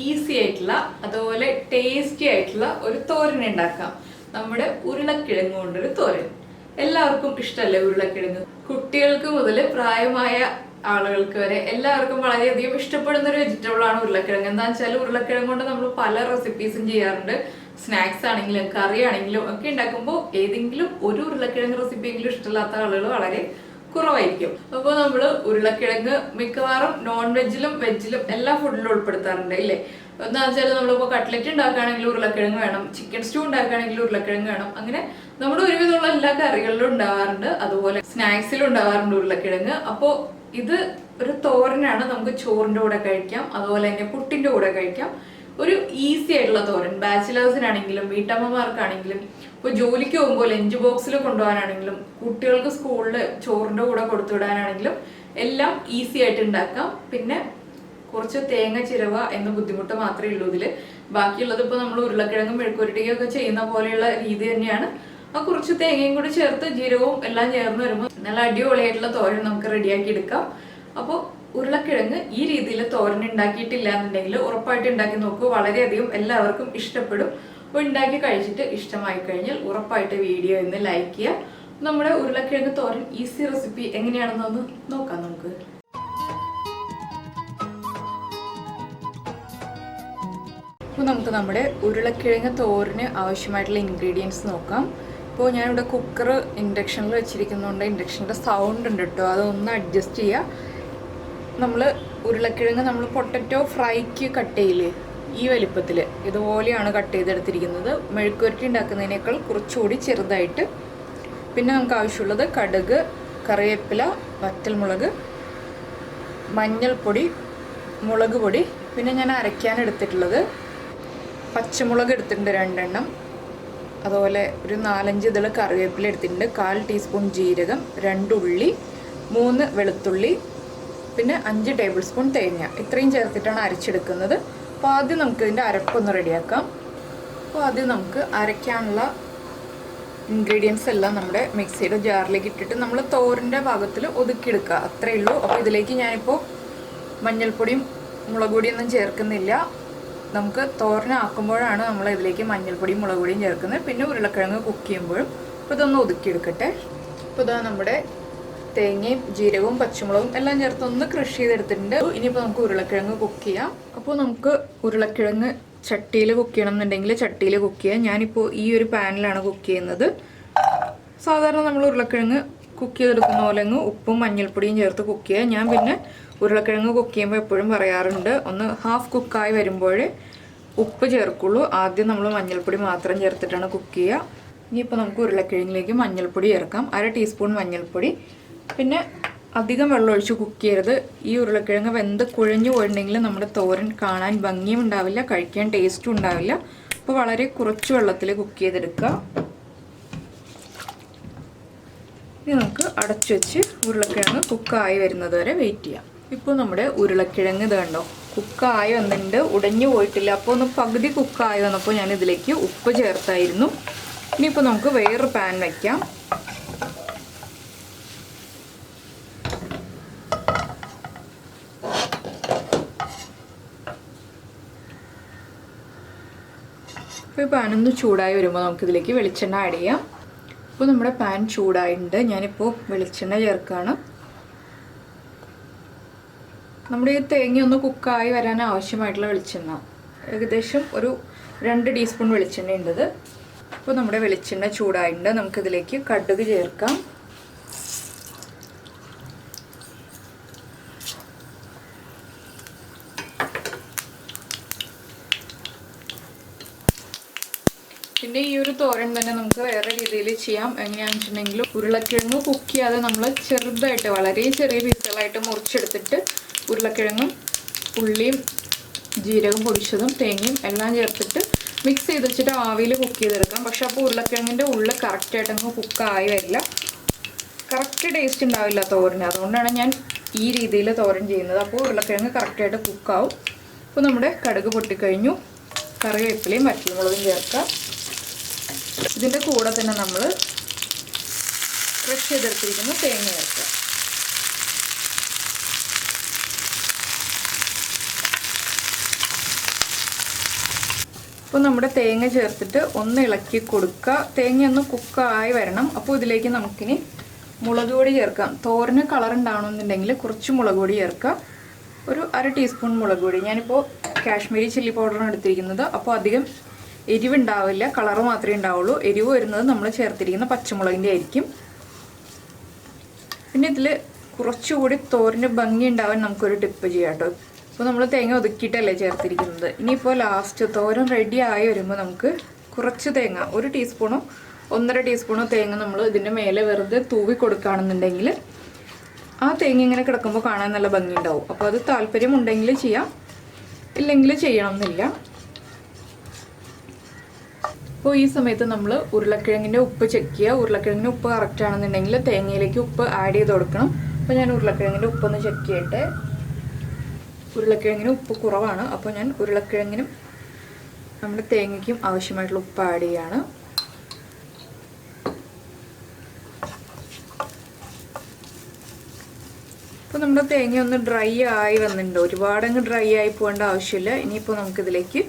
Easy ആയിട്ടുള്ള അതുപോലെ tasty ആയിട്ടുള്ള ഒരു തോരൻ ഉണ്ടാക്കാം. നമ്മുടെ ഉരുളക്കിഴങ്ങ് കൊണ്ടൊരു തോരൻ. എല്ലാവർക്കും ഇഷ്ടമല്ലേ ഉരുളക്കിഴങ്ങ്? കുട്ടികൾക്ക് മുതൽ പ്രായമായ ആളുകൾക്ക് വരെ എല്ലാവർക്കും വളരെയധികം ഇഷ്ടപ്പെടുന്ന ഒരു വെജിറ്റബിൾ ആണ് ഉരുളക്കിഴങ്ങ്. എന്താ വെച്ചാൽ ഉരുളക്കിഴങ്ങ് കൊണ്ട് നമ്മൾ പല റെസിപ്പീസും ചെയ്യാറുണ്ട്. സ്നാക്സ് ആണെങ്കിലും കറി ആണെങ്കിലും ഒക്കെ ഉണ്ടാക്കുമ്പോൾ ഏതെങ്കിലും ഒരു ഉരുളക്കിഴങ്ങ് റെസിപ്പിയെങ്കിലും ഇഷ്ടമില്ലാത്ത ആളുകൾ വളരെ കുറവായിരിക്കും. അപ്പോൾ നമ്മൾ ഉരുളക്കിഴങ്ങ് മിക്കവാറും നോൺ വെജിലും വെജിലും എല്ലാ ഫുഡിലും ഉൾപ്പെടുത്താറുണ്ട് ഇല്ലേ? എന്താ വെച്ചാൽ നമ്മളിപ്പോൾ കട്ട്ലറ്റ് ഉണ്ടാക്കുകയാണെങ്കിൽ ഉരുളക്കിഴങ്ങ് വേണം, ചിക്കൻ സ്റ്റൂ ഉണ്ടാക്കുകയാണെങ്കിൽ ഉരുളക്കിഴങ്ങ് വേണം. അങ്ങനെ നമ്മുടെ ഒരുവിധമുള്ള എല്ലാ കറികളിലും ഉണ്ടാവാറുണ്ട്, അതുപോലെ സ്നാക്സിലും ഉണ്ടാവാറുണ്ട് ഉരുളക്കിഴങ്ങ്. അപ്പോൾ ഇത് ഒരു തോരനാണ്. നമുക്ക് ചോറിന്റെ കൂടെ കഴിക്കാം, അതുപോലെ തന്നെ പുട്ടിന്റെ കൂടെ കഴിക്കാം. ഒരു ഈസി ആയിട്ടുള്ള തോരൻ. ബാച്ചിലേഴ്സിനാണെങ്കിലും വീട്ടമ്മമാർക്കാണെങ്കിലും ഇപ്പോൾ ജോലിക്ക് പോകുമ്പോൾ ലഞ്ച് ബോക്സിൽ കൊണ്ടുപോകാനാണെങ്കിലും കുട്ടികൾക്ക് സ്കൂളിൽ ചോറിന്റെ കൂടെ കൊടുത്തുവിടാനാണെങ്കിലും എല്ലാം ഈസി ആയിട്ട് ഉണ്ടാക്കാം. പിന്നെ കുറച്ച് തേങ്ങ ചിരവ എന്ന ബുദ്ധിമുട്ട് മാത്രമേ ഉള്ളൂ ഇതിൽ. ബാക്കിയുള്ളത് ഇപ്പോൾ നമ്മൾ ഉരുളക്കിഴങ്ങും മെഴുക്കുരുട്ടിയൊക്കെ ചെയ്യുന്ന പോലെയുള്ള രീതി തന്നെയാണ്. ആ കുറച്ച് തേങ്ങയും കൂടി ചേർത്ത് ജീരകവും എല്ലാം ചേർന്ന് വരുമ്പോൾ നല്ല അടിപൊളിയായിട്ടുള്ള തോരൻ നമുക്ക് റെഡിയാക്കി എടുക്കാം. അപ്പോൾ ഉരുളക്കിഴങ്ങ് ഈ രീതിയിൽ തോരൻ ഉണ്ടാക്കിയിട്ടില്ല എന്നുണ്ടെങ്കിൽ ഉറപ്പായിട്ട് ഉണ്ടാക്കി നോക്കൂ. വളരെയധികം എല്ലാവർക്കും ഇഷ്ടപ്പെടും. അപ്പോൾ ഉണ്ടാക്കി കഴിച്ചിട്ട് ഇഷ്ടമായി കഴിഞ്ഞാൽ ഉറപ്പായിട്ട് വീഡിയോ ഇന്ന് ലൈക്ക് ചെയ്യുക. നമ്മുടെ ഉരുളക്കിഴങ്ങ് തോരൻ ഈസി റെസിപ്പി എങ്ങനെയാണെന്നൊന്ന് നോക്കാം നമുക്ക്. അപ്പോൾ നമുക്ക് നമ്മുടെ ഉരുളക്കിഴങ്ങ് തോരന് ആവശ്യമായിട്ടുള്ള ഇൻഗ്രീഡിയൻസ് നോക്കാം. ഇപ്പോൾ ഞാനിവിടെ കുക്കർ ഇൻഡക്ഷനിൽ വെച്ചിരിക്കുന്നതുകൊണ്ട് ഇൻഡക്ഷൻ്റെ സൗണ്ട് ഉണ്ട് കേട്ടോ, അതൊന്ന് അഡ്ജസ്റ്റ് ചെയ്യുക. നമ്മൾ ഉരുളക്കിഴങ്ങ് നമ്മൾ പൊട്ടറ്റോ ഫ്രൈക്ക് കട്ട് ചെയ്യില്ലേ, ഈ വലിപ്പത്തിൽ ഇതുപോലെയാണ് കട്ട് ചെയ്തെടുത്തിരിക്കുന്നത്. മെഴുക്കുവരട്ടി ഉണ്ടാക്കുന്നതിനേക്കാൾ കുറച്ചുകൂടി ചെറുതായിട്ട്. പിന്നെ നമുക്ക് ആവശ്യമുള്ളത് കടുക്, കറിവേപ്പില, വറ്റൽമുളക്, മഞ്ഞൾപ്പൊടി, മുളക് പൊടി. പിന്നെ ഞാൻ അരയ്ക്കാൻ എടുത്തിട്ടുള്ളത് പച്ചമുളക് എടുത്തിട്ടുണ്ട് 2 എണ്ണം, അതുപോലെ ഒരു 4-5 ഇതൾ കറിവേപ്പില എടുത്തിട്ടുണ്ട്, 1/4 ടീസ്പൂൺ ജീരകം, 2 ഉള്ളി, 3 വെളുത്തുള്ളി, പിന്നെ 5 ടേബിൾ സ്പൂൺ തേങ്ങ. ഇത്രയും ചേർത്തിട്ടാണ് അരച്ചെടുക്കുന്നത്. അപ്പോൾ ആദ്യം നമുക്ക് ഇതിൻ്റെ അരപ്പൊന്ന് റെഡിയാക്കാം. അപ്പോൾ ആദ്യം നമുക്ക് അരയ്ക്കാനുള്ള ഇൻഗ്രീഡിയൻസ് എല്ലാം നമ്മുടെ മിക്സിയുടെ ജാറിലേക്ക് ഇട്ടിട്ട് നമ്മൾ തോരൻ്റെ ഭാഗത്തിൽ ഒതുക്കിയെടുക്കുക, അത്രയേ ഉള്ളൂ. അപ്പോൾ ഇതിലേക്ക് ഞാനിപ്പോൾ മഞ്ഞൾപ്പൊടിയും മുളക് പൊടിയൊന്നും ചേർക്കുന്നില്ല. നമുക്ക് തോരനാക്കുമ്പോഴാണ് നമ്മൾ ഇതിലേക്ക് മഞ്ഞൾപ്പൊടിയും മുളക് പൊടിയും ചേർക്കുന്നത്, പിന്നെ ഉരുളക്കിഴങ്ങ് കുക്ക് ചെയ്യുമ്പോഴും. അപ്പോൾ ഇതൊന്ന് ഒതുക്കിയെടുക്കട്ടെ. അപ്പോൾ ഇതാ നമ്മുടെ തേങ്ങയും ജീരകവും പച്ചമുളകും എല്ലാം ചേർത്ത് ഒന്ന് ക്രഷ് ചെയ്തെടുത്തിട്ടുണ്ട്. ഇനിയിപ്പോൾ നമുക്ക് ഉരുളക്കിഴങ്ങ് കുക്ക് ചെയ്യാം. അപ്പോൾ നമുക്ക് ഉരുളക്കിഴങ്ങ് ചട്ടിയിൽ കുക്ക് ചെയ്യണം എന്നുണ്ടെങ്കിൽ ചട്ടിയിൽ കുക്ക് ചെയ്യാം. ഞാനിപ്പോൾ ഈ ഒരു പാനിലാണ് കുക്ക് ചെയ്യുന്നത്. സാധാരണ നമ്മൾ ഉരുളക്കിഴങ്ങ് കുക്ക് ചെയ്തെടുക്കുന്ന പോലെ അങ്ങ് ഉപ്പും മഞ്ഞൾപ്പൊടിയും ചേർത്ത് കുക്ക് ചെയ്യുക. ഞാൻ പിന്നെ ഉരുളക്കിഴങ്ങ് കുക്ക് ചെയ്യുമ്പോൾ എപ്പോഴും പറയാറുണ്ട്, ഒന്ന് ഹാഫ് കുക്കായി വരുമ്പോഴേ ഉപ്പ് ചേർക്കുള്ളൂ. ആദ്യം നമ്മൾ മഞ്ഞൾപ്പൊടി മാത്രം ചേർത്തിട്ടാണ് കുക്ക് ചെയ്യുക. ഇനിയിപ്പോൾ നമുക്ക് ഉരുളക്കിഴങ്ങിലേക്ക് മഞ്ഞൾപ്പൊടി ചേർക്കാം, 1/2 ടീസ്പൂൺ മഞ്ഞൾപ്പൊടി. പിന്നെ അധികം വെള്ളമൊഴിച്ച് കുക്ക് ചെയ്യരുത്. ഈ ഉരുളക്കിഴങ്ങ് വെന്ത് കുഴഞ്ഞു പോയിട്ടുണ്ടെങ്കിൽ നമ്മുടെ തോരൻ കാണാൻ ഭംഗിയും ഉണ്ടാവില്ല, കഴിക്കാൻ ടേസ്റ്റും ഉണ്ടാവില്ല. അപ്പോൾ വളരെ കുറച്ച് വെള്ളത്തിൽ കുക്ക് ചെയ്തെടുക്കുക. ഇനി നമുക്ക് അടച്ചു വെച്ച് ഉരുളക്കിഴങ്ങ് കുക്കായി വരുന്നത് വരെ വെയിറ്റ് ചെയ്യാം. ഇപ്പോൾ നമ്മുടെ ഉരുളക്കിഴങ്ങ് ഇത് കണ്ടോ കുക്കായി വന്നിട്ടുണ്ട്, ഉടഞ്ഞു പോയിട്ടില്ല. അപ്പോൾ ഒന്ന് പകുതി കുക്കായി വന്നപ്പോൾ ഞാൻ ഇതിലേക്ക് ഉപ്പ് ചേർത്തായിരുന്നു. ഇനിയിപ്പോൾ നമുക്ക് വേറൊരു പാൻ വയ്ക്കാം. അപ്പോൾ ഈ പാനൊന്ന് ചൂടായി വരുമ്പോൾ നമുക്കിതിലേക്ക് വെളിച്ചെണ്ണ ആഡ് ചെയ്യാം. ഇപ്പോൾ നമ്മുടെ പാൻ ചൂടായിട്ടുണ്ട്. ഞാനിപ്പോൾ വെളിച്ചെണ്ണ ചേർക്കുകയാണ്. നമ്മുടെ ഈ തേങ്ങ ഒന്ന് കുക്കായി വരാൻ ആവശ്യമായിട്ടുള്ള വെളിച്ചെണ്ണ ഏകദേശം ഒരു 2 ടീസ്പൂൺ വെളിച്ചെണ്ണ ഉണ്ടത്. അപ്പോൾ നമ്മുടെ വെളിച്ചെണ്ണ ചൂടായിട്ടുണ്ട്. നമുക്കിതിലേക്ക് കടുക് ചേർക്കാം. പിന്നെ ഈ ഒരു തോരൻ തന്നെ നമുക്ക് വേറെ രീതിയിൽ ചെയ്യാം. എങ്ങനെയാണെന്ന് വെച്ചിട്ടുണ്ടെങ്കിൽ ഉരുളക്കിഴങ്ങ് കുക്ക് ചെയ്യാതെ നമ്മൾ ചെറുതായിട്ട് വളരെ ചെറിയ പീസുകളായിട്ട് മുറിച്ചെടുത്തിട്ട് ഉരുളക്കിഴങ്ങും ഉള്ളിയും ജീരകം പൊടിച്ചതും തേങ്ങയും എല്ലാം ചേർത്തിട്ട് മിക്സ് ചെയ്ത് വെച്ചിട്ട് ആവിയിൽ കുക്ക് ചെയ്തെടുക്കാം. പക്ഷെ അപ്പോൾ ഉരുളക്കിഴങ്ങിൻ്റെ ഉള്ളിൽ കറക്റ്റായിട്ടങ്ങ് കുക്കായി വരില്ല, കറക്റ്റ് ടേസ്റ്റ് ഉണ്ടാവില്ല തോരന്. അതുകൊണ്ടാണ് ഞാൻ ഈ രീതിയിൽ തോരൻ ചെയ്യുന്നത്. അപ്പോൾ ഉരുളക്കിഴങ്ങ് കറക്റ്റായിട്ട് കുക്കാവും. അപ്പോൾ നമ്മുടെ കടുക് പൊട്ടിക്കഴിഞ്ഞു. കറിവേപ്പിലയും വറ്റൽമുളകും ചേർക്കാം. ഇതിൻ്റെ കൂടെ തന്നെ നമ്മൾ ക്രഷ് ചെയ്തെടുത്തിരിക്കുന്ന തേങ്ങ ചേർക്കാം. അപ്പോൾ നമ്മുടെ തേങ്ങ ചേർത്തിട്ട് ഒന്ന് ഇളക്കി കൊടുക്കുക. തേങ്ങ ഒന്ന് കുക്കായി വരണം. അപ്പോൾ ഇതിലേക്ക് നമുക്കിനി മുളക് പൊടി ചേർക്കാം. തോരന് കളർ ഉണ്ടാവണമെന്നുണ്ടെങ്കിൽ കുറച്ച് മുളക് പൊടി ചേർക്കുക. ഒരു 1/2 ടീസ്പൂൺ മുളക് പൊടി. ഞാനിപ്പോൾ കാശ്മീരി ചില്ലി പൗഡറാണ് എടുത്തിരിക്കുന്നത്. അപ്പോൾ അധികം എരിവുണ്ടാവില്ല, കളറ് മാത്രമേ ഉണ്ടാവുള്ളൂ. എരിവ് വരുന്നത് നമ്മൾ ചേർത്തിരിക്കുന്ന പച്ചമുളകിൻ്റെ ആയിരിക്കും. പിന്നെ ഇതിൽ കുറച്ചുകൂടി തോരന് ഭംഗി ഉണ്ടാവാൻ നമുക്കൊരു ടിപ്പ് ചെയ്യാം കേട്ടോ. ഇപ്പോൾ നമ്മൾ തേങ്ങ ഒതുക്കിയിട്ടല്ലേ ചേർത്തിരിക്കുന്നത്. ഇനിയിപ്പോൾ ലാസ്റ്റ് തോരൻ റെഡി ആയി വരുമ്പോൾ നമുക്ക് കുറച്ച് തേങ്ങ, 1 ടീസ്പൂണോ 1.5 ടീസ്പൂണോ തേങ്ങ നമ്മൾ ഇതിൻ്റെ മേലെ വെറുതെ തൂവി കൊടുക്കുകയാണെന്നുണ്ടെങ്കിൽ ആ തേങ്ങ ഇങ്ങനെ കിടക്കുമ്പോൾ കാണാൻ നല്ല ഭംഗി ഉണ്ടാവും. അപ്പോൾ അത് താല്പര്യമുണ്ടെങ്കിൽ ചെയ്യാം, ഇല്ലെങ്കിൽ ചെയ്യണമെന്നില്ല. അപ്പോൾ ഈ സമയത്ത് നമ്മൾ ഉരുളക്കിഴങ്ങിൻ്റെ ഉപ്പ് ചെക്ക് ചെയ്യുക. ഉരുളക്കിഴങ്ങിൻ്റെ ഉപ്പ് കറക്റ്റ് ആണെന്നുണ്ടെങ്കിൽ തേങ്ങയിലേക്ക് ഉപ്പ് ആഡ് ചെയ്ത് കൊടുക്കണം. അപ്പോൾ ഞാൻ ഉരുളക്കിഴങ്ങിൻ്റെ ഉപ്പൊന്ന് ചെക്ക് ചെയ്യട്ടെ. ഉരുളക്കിഴങ്ങിന് ഉപ്പ് കുറവാണ്. അപ്പോൾ ഞാൻ ഉരുളക്കിഴങ്ങിനും നമ്മുടെ തേങ്ങയ്ക്കും ആവശ്യമായിട്ടുള്ള ഉപ്പ് ആഡ് ചെയ്യാണ്. അപ്പോൾ നമ്മുടെ തേങ്ങ ഒന്ന് ഡ്രൈ ആയി വന്നിട്ടുണ്ട്. ഒരുപാടങ്ങ് ഡ്രൈ ആയി പോകേണ്ട ആവശ്യമില്ല. ഇനിയിപ്പോൾ നമുക്കിതിലേക്ക്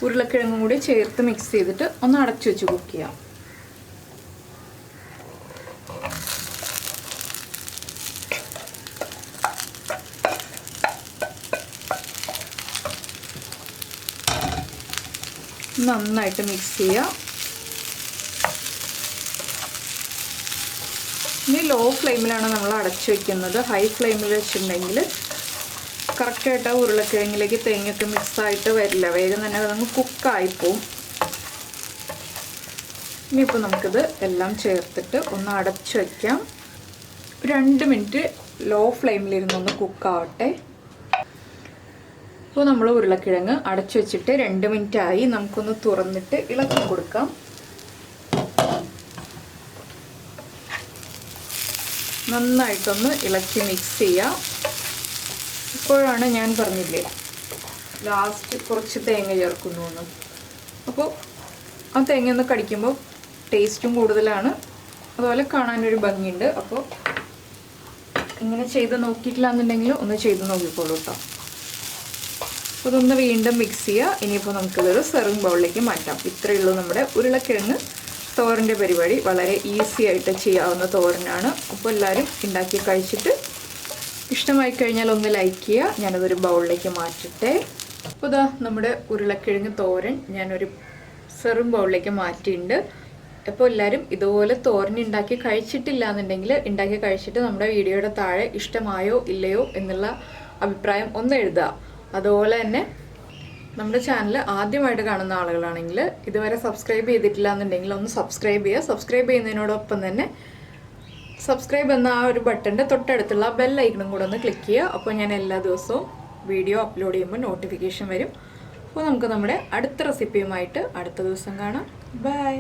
ഉരുളക്കിഴങ്ങും കൂടി ചേർത്ത് മിക്സ് ചെയ്തിട്ട് ഒന്ന് അടച്ചു വെച്ച് കുക്ക് ചെയ്യാം. നന്നായിട്ട് മിക്സ് ചെയ്യാം. ഇനി ലോ ഫ്ലെയിമിലാണ് നമ്മൾ അടച്ചു വയ്ക്കുന്നത്. ഹൈ ഫ്ലെയിമിൽ വെച്ചിട്ടുണ്ടെങ്കിൽ കറക്റ്റായിട്ട് ആ ഉരുളക്കിഴങ്ങിലേക്ക് തേങ്ങയൊക്കെ മിക്സായിട്ട് വരില്ല, വേഗം തന്നെ അതങ്ങ് കുക്കായിപ്പോവും. ഇനിയിപ്പോൾ നമുക്കിത് എല്ലാം ചേർത്തിട്ട് ഒന്ന് അടച്ചു വയ്ക്കാം. 2 മിനിറ്റ് ലോ ഫ്ലെയിമിലിരുന്നൊന്ന് കുക്കാവട്ടെ. ഇപ്പോൾ നമ്മൾ ഉരുളക്കിഴങ്ങ് അടച്ചു വെച്ചിട്ട് 2 മിനിറ്റ് ആയി. നമുക്കൊന്ന് തുറന്നിട്ട് ഇളക്കി കൊടുക്കാം. നന്നായിട്ടൊന്ന് ഇളക്കി മിക്സ് ചെയ്യാം. ഇപ്പോഴാണ് ഞാൻ പറഞ്ഞില്ലേ ലാസ്റ്റ് കുറച്ച് തേങ്ങ ചേർക്കുന്നു എന്ന്. അപ്പോൾ ആ തേങ്ങ ഒന്ന് കടിക്കുമ്പോൾ ടേസ്റ്റും കൂടുതലാണ്, അതുപോലെ കാണാനൊരു ഭംഗിയുണ്ട്. അപ്പോൾ ഇങ്ങനെ ചെയ്ത് നോക്കിയിട്ടില്ല എന്നുണ്ടെങ്കിൽ ഒന്ന് ചെയ്ത് നോക്കിക്കോളൂ കേട്ടോ. അപ്പോൾ ഇതൊന്ന് വീണ്ടും മിക്സ് ചെയ്യുക. ഇനിയിപ്പോൾ നമുക്കിതൊരു സെർവിങ് ബൗളിലേക്ക് മാറ്റാം. ഇത്രയേ ഉള്ളൂ നമ്മുടെ ഉരുളക്കിഴങ്ങ് തോരൻ്റെ പരിപാടി. വളരെ ഈസി ആയിട്ട് ചെയ്യാവുന്ന തോരനാണ്. അപ്പോൾ എല്ലാവരും ഉണ്ടാക്കി കഴിച്ചിട്ട് ഇഷ്ടമായി കഴിഞ്ഞാൽ ഒന്ന് ലൈക്ക് ചെയ്യുക. ഞാനതൊരു ബൗളിലേക്ക് മാറ്റട്ടെ. അപ്പോൾ ഇതാ നമ്മുടെ ഉരുളക്കിഴങ്ങ് തോരൻ ഞാനൊരു സെർവിങ് ബൗളിലേക്ക് മാറ്റിയിട്ടുണ്ട്. അപ്പോൾ എല്ലാവരും ഇതുപോലെ തോരൻ ഉണ്ടാക്കി കഴിച്ചിട്ടില്ല എന്നുണ്ടെങ്കിൽ ഉണ്ടാക്കി കഴിച്ചിട്ട് നമ്മുടെ വീഡിയോയുടെ താഴെ ഇഷ്ടമായോ ഇല്ലയോ എന്നുള്ള അഭിപ്രായം ഒന്ന് എഴുതുക. അതുപോലെ തന്നെ നമ്മുടെ ചാനൽ ആദ്യമായിട്ട് കാണുന്ന ആളുകളാണെങ്കിൽ ഇതുവരെ സബ്സ്ക്രൈബ് ചെയ്തിട്ടില്ല എന്നുണ്ടെങ്കിൽ ഒന്ന് സബ്സ്ക്രൈബ് ചെയ്യുക. സബ്സ്ക്രൈബ് ചെയ്യുന്നതിനോടൊപ്പം തന്നെ സബ്സ്ക്രൈബ് എന്ന ആ ഒരു ബട്ടൻ്റെ തൊട്ടടുത്തുള്ള ബെൽ ഐക്കണും കൂടെ ഒന്ന് ക്ലിക്ക് ചെയ്യുക. അപ്പോൾ ഞാൻ എല്ലാ ദിവസവും വീഡിയോ അപ്ലോഡ് ചെയ്യുമ്പോൾ നോട്ടിഫിക്കേഷൻ വരും. അപ്പോൾ നമുക്ക് നമ്മുടെ അടുത്ത റെസിപ്പിയുമായിട്ട് അടുത്ത ദിവസം കാണാം. ബൈ.